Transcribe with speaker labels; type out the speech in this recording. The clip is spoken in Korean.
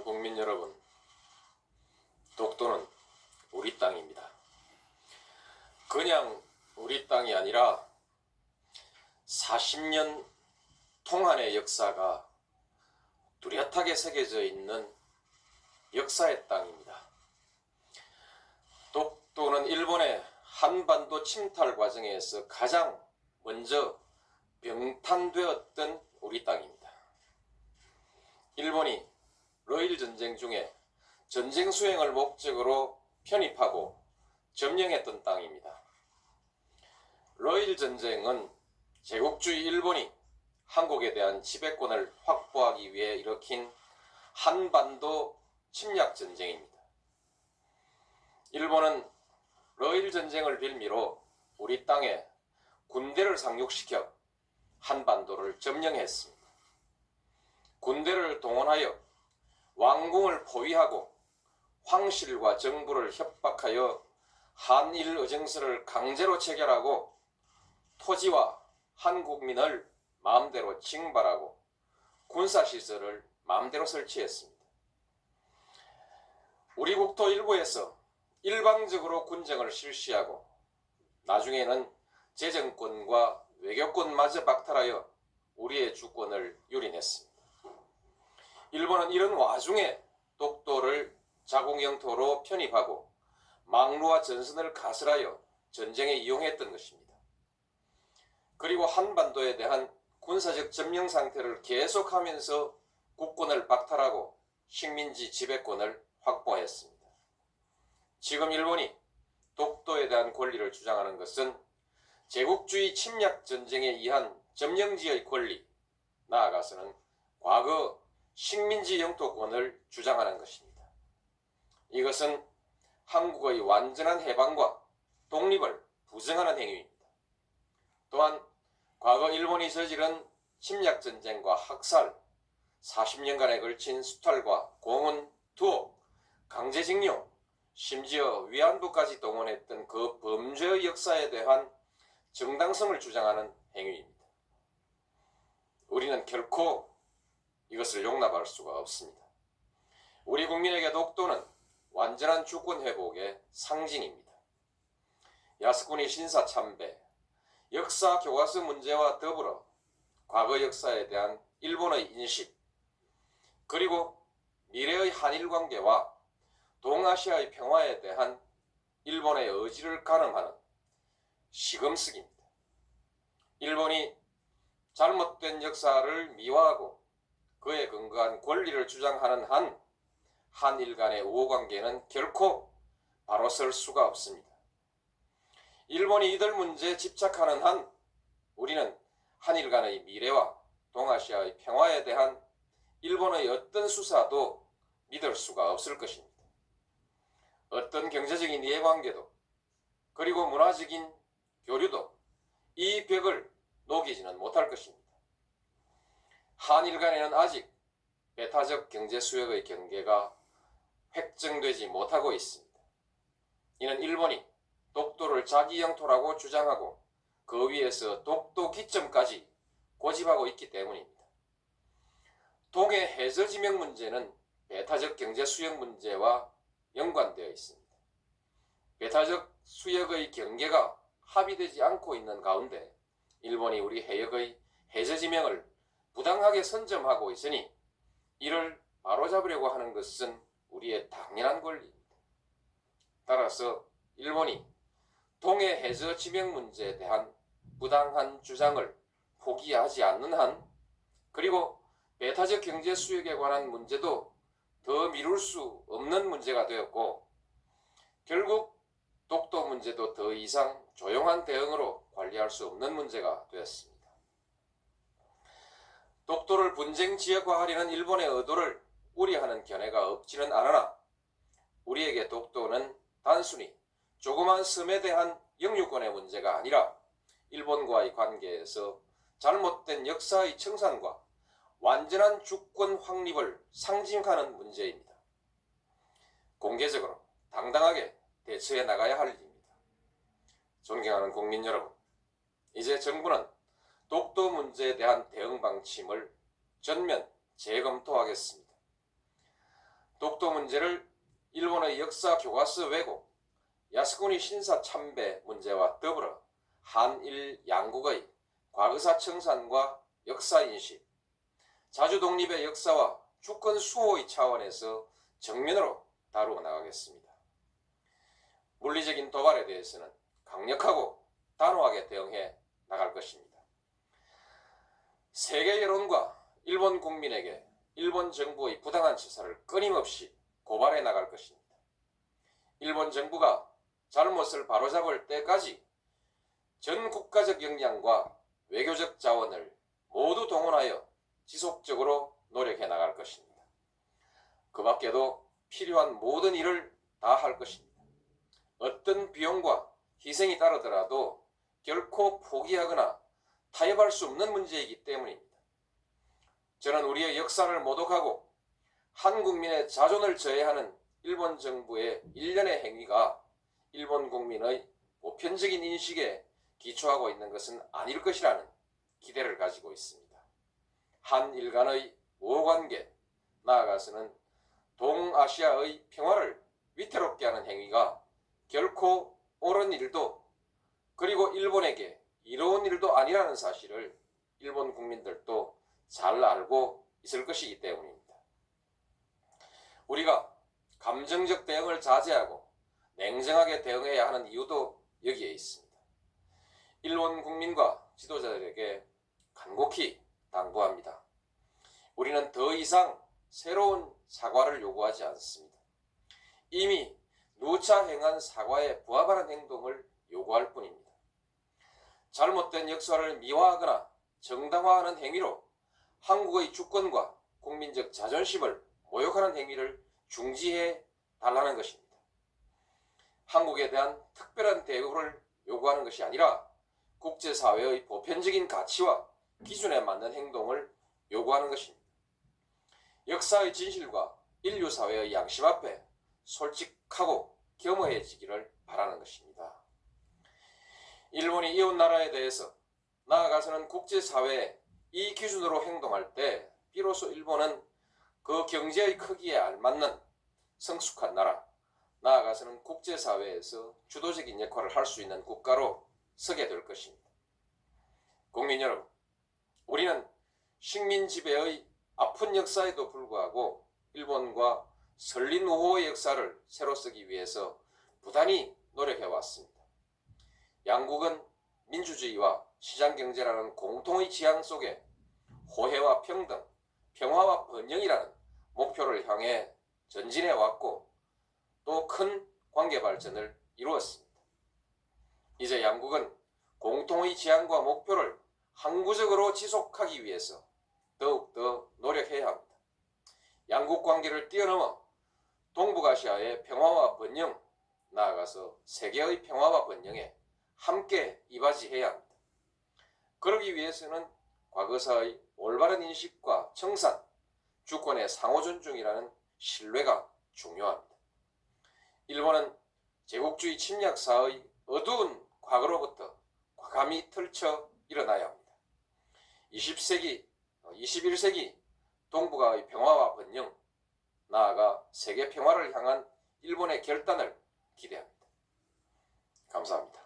Speaker 1: 국민 여러분, 독도는 우리 땅입니다. 그냥 우리 땅이 아니라 40년 통한의 역사가 뚜렷하게 새겨져 있는 역사의 땅입니다. 독도는 일본의 한반도 침탈 과정에서 가장 먼저 병탄되었던 우리 땅입니다. 일본이 러일 전쟁 중에 전쟁 수행을 목적으로 편입하고 점령했던 땅입니다. 러일 전쟁은 제국주의 일본이 한국에 대한 지배권을 확보하기 위해 일으킨 한반도 침략 전쟁입니다. 일본은 러일 전쟁을 빌미로 우리 땅에 군대를 상륙시켜 한반도를 점령했습니다. 군대를 동원하여 왕궁을 포위하고 황실과 정부를 협박하여 한일 의정서를 강제로 체결하고 토지와 한국민을 마음대로 징발하고 군사시설을 마음대로 설치했습니다. 우리 국토 일부에서 일방적으로 군정을 실시하고 나중에는 재정권과 외교권마저 박탈하여 우리의 주권을 유린했습니다. 일본은 이런 와중에 독도를 자국 영토로 편입하고 망루와 전선을 가설하여 전쟁에 이용했던 것입니다. 그리고 한반도에 대한 군사적 점령 상태를 계속하면서 국권을 박탈하고 식민지 지배권을 확보했습니다. 지금 일본이 독도에 대한 권리를 주장하는 것은 제국주의 침략 전쟁에 의한 점령지의 권리, 나아가서는 과거 식민지 영토권을 주장하는 것입니다. 이것은 한국의 완전한 해방과 독립을 부정하는 행위입니다. 또한 과거 일본이 저지른 침략전쟁과 학살, 40년간에 걸친 수탈과 공원, 투옥, 강제징용, 심지어 위안부까지 동원했던 그 범죄의 역사에 대한 정당성을 주장하는 행위입니다. 우리는 결코 이것을 용납할 수가 없습니다. 우리 국민에게 독도는 완전한 주권 회복의 상징입니다. 야스쿠니 신사 참배, 역사 교과서 문제와 더불어 과거 역사에 대한 일본의 인식, 그리고 미래의 한일 관계와 동아시아의 평화에 대한 일본의 의지를 가늠하는 시금석입니다. 일본이 잘못된 역사를 미화하고 그에 근거한 권리를 주장하는 한 한일 간의 우호관계는 결코 바로 설 수가 없습니다. 일본이 이들 문제에 집착하는 한 우리는 한일 간의 미래와 동아시아의 평화에 대한 일본의 어떤 수사도 믿을 수가 없을 것입니다. 어떤 경제적인 이해관계도 그리고 문화적인 교류도 이 벽을 녹이지는 못할 것입니다. 한일 간에는 아직 배타적 경제 수역의 경계가 획정되지 못하고 있습니다. 이는 일본이 독도를 자기 영토라고 주장하고 그 위에서 독도 기점까지 고집하고 있기 때문입니다. 동해 해저 지명 문제는 배타적 경제 수역 문제와 연관되어 있습니다. 배타적 수역의 경계가 합의되지 않고 있는 가운데 일본이 우리 해역의 해저 지명을 부당하게 선점하고 있으니 이를 바로잡으려고 하는 것은 우리의 당연한 권리입니다. 따라서 일본이 동해 해저 지명 문제에 대한 부당한 주장을 포기하지 않는 한, 그리고 배타적 경제 수역에 관한 문제도 더 미룰 수 없는 문제가 되었고, 결국 독도 문제도 더 이상 조용한 대응으로 관리할 수 없는 문제가 되었습니다. 독도를 분쟁 지역화하려는 일본의 의도를 우려하는 견해가 없지는 않으나 우리에게 독도는 단순히 조그만 섬에 대한 영유권의 문제가 아니라 일본과의 관계에서 잘못된 역사의 청산과 완전한 주권 확립을 상징하는 문제입니다. 공개적으로 당당하게 대처해 나가야 할 일입니다. 존경하는 국민 여러분, 이제 정부는 독도 문제에 대한 대응 방침을 전면 재검토하겠습니다. 독도 문제를 일본의 역사 교과서 왜곡, 야스쿠니 신사 참배 문제와 더불어 한일 양국의 과거사 청산과 역사인식, 자주 독립의 역사와 주권 수호의 차원에서 정면으로 다루어 나가겠습니다. 물리적인 도발에 대해서는 강력하고 단호하게 대응해 나갈 것입니다. 세계 여론과 일본 국민에게 일본 정부의 부당한 처사를 끊임없이 고발해 나갈 것입니다. 일본 정부가 잘못을 바로잡을 때까지 전 국가적 역량과 외교적 자원을 모두 동원하여 지속적으로 노력해 나갈 것입니다. 그 밖에도 필요한 모든 일을 다 할 것입니다. 어떤 비용과 희생이 따르더라도 결코 포기하거나 타협할 수 없는 문제이기 때문입니다. 저는 우리의 역사를 모독하고 한 국민의 자존을 저해하는 일본 정부의 일련의 행위가 일본 국민의 보편적인 인식에 기초하고 있는 것은 아닐 것이라는 기대를 가지고 있습니다. 한일 간의 우호관계, 나아가서는 동아시아의 평화를 위태롭게 하는 행위가 결코 옳은 일도 그리고 일본에게 이로운 일도 아니라는 사실을 일본 국민들도 잘 알고 있을 것이기 때문입니다. 우리가 감정적 대응을 자제하고 냉정하게 대응해야 하는 이유도 여기에 있습니다. 일본 국민과 지도자들에게 간곡히 당부합니다. 우리는 더 이상 새로운 사과를 요구하지 않습니다. 이미 누차 행한 사과에 부합하는 행동을 요구할 뿐입니다. 잘못된 역사를 미화하거나 정당화하는 행위로 한국의 주권과 국민적 자존심을 모욕하는 행위를 중지해 달라는 것입니다. 한국에 대한 특별한 대우를 요구하는 것이 아니라 국제사회의 보편적인 가치와 기준에 맞는 행동을 요구하는 것입니다. 역사의 진실과 인류사회의 양심 앞에 솔직하고 겸허해지기를 바라는 것입니다. 일본이 이웃나라에 대해서 나아가서는 국제사회에 이 기준으로 행동할 때 비로소 일본은 그 경제의 크기에 알맞는 성숙한 나라, 나아가서는 국제사회에서 주도적인 역할을 할 수 있는 국가로 서게 될 것입니다. 국민 여러분, 우리는 식민 지배의 아픈 역사에도 불구하고 일본과 설린 우호의 역사를 새로 쓰기 위해서 부단히 노력해왔습니다. 양국은 민주주의와 시장경제라는 공통의 지향 속에 호혜와 평등, 평화와 번영이라는 목표를 향해 전진해왔고 또 큰 관계 발전을 이루었습니다. 이제 양국은 공통의 지향과 목표를 항구적으로 지속하기 위해서 더욱더 노력해야 합니다. 양국 관계를 뛰어넘어 동북아시아의 평화와 번영, 나아가서 세계의 평화와 번영에 함께 이바지해야 합니다. 그러기 위해서는 과거사의 올바른 인식과 청산, 주권의 상호 존중이라는 신뢰가 중요합니다. 일본은 제국주의 침략사의 어두운 과거로부터 과감히 털쳐 일어나야 합니다. 20세기, 21세기 동북아의 평화와 번영, 나아가 세계 평화를 향한 일본의 결단을 기대합니다. 감사합니다.